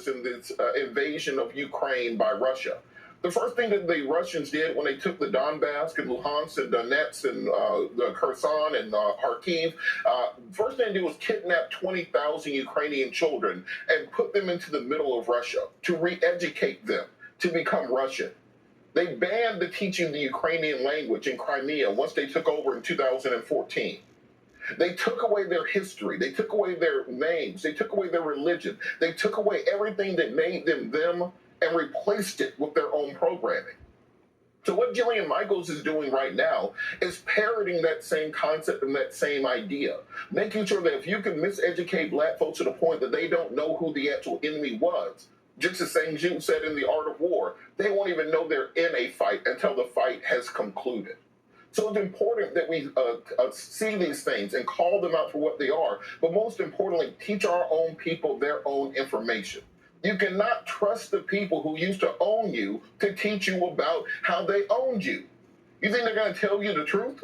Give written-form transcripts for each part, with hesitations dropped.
in this invasion of Ukraine by Russia. The first thing that the Russians did when they took the Donbass and Luhansk and Donetsk and the Kherson and Kharkiv, first thing they did was kidnap 20,000 Ukrainian children and put them into the middle of Russia to re-educate them to become Russian. They banned the teaching the Ukrainian language in Crimea once they took over in 2014. They took away their history. They took away their names. They took away their religion. They took away everything that made them them and replaced it with their own programming. So what Jillian Michaels is doing right now is parroting that same concept and that same idea, making sure that if you can miseducate black folks to the point that they don't know who the actual enemy was, just the same Jew said in The Art of War, they won't even know they're in a fight until the fight has concluded. So it's important that we see these things and call them out for what they are, but most importantly, teach our own people their own information. You cannot trust the people who used to own you to teach you about how they owned you. You think they're going to tell you the truth?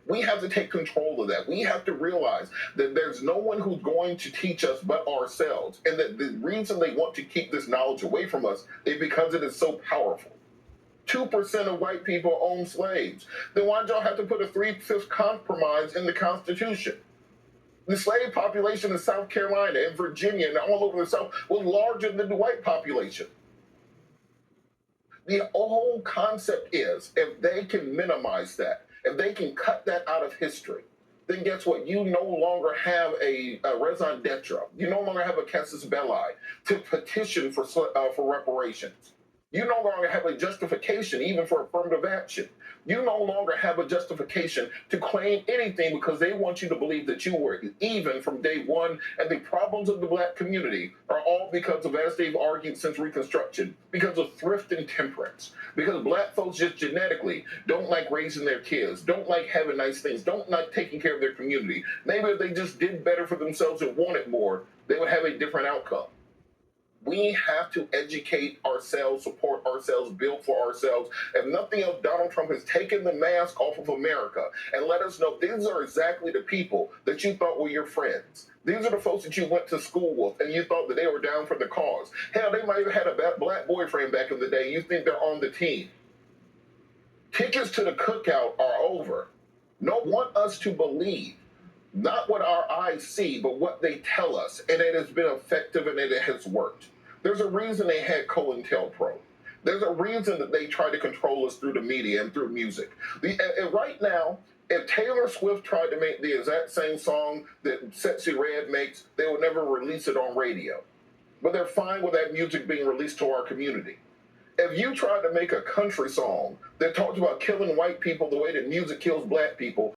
We have to take control of that. We have to realize that there's no one who's going to teach us but ourselves, and that the reason they want to keep this knowledge away from us is because it is so powerful. 2% of white people own slaves. Then why'd y'all have to put a 3/5 compromise in the Constitution? The slave population in South Carolina and Virginia and all over the South was larger than the white population. The whole concept is if they can minimize that, if they can cut that out of history, then guess what? You no longer have a raison d'etre. You no longer have a casus belli to petition for reparations. You no longer have a justification even for affirmative action. You no longer have a justification to claim anything because they want you to believe that you were even from day one. And the problems of the black community are all because of, as they've argued since Reconstruction, because of thrift and temperance. Because black folks just genetically don't like raising their kids, don't like having nice things, don't like taking care of their community. Maybe if they just did better for themselves and wanted more, they would have a different outcome. We have to educate ourselves, support ourselves, build for ourselves. If nothing else, Donald Trump has taken the mask off of America and let us know these are exactly the people that you thought were your friends. These are the folks that you went to school with and you thought that they were down for the cause. Hell, they might have had a black boyfriend back in the day. You think they're on the team. Tickets to the cookout are over. No want us to believe not what our eyes see, but what they tell us. And it has been effective and it has worked. There's a reason they had COINTELPRO. There's a reason that they try to control us through the media and through music. And right now, if Taylor Swift tried to make the exact same song that Sexy Red makes, they would never release it on radio. But they're fine with that music being released to our community. If you tried to make a country song that talked about killing white people the way that music kills black people,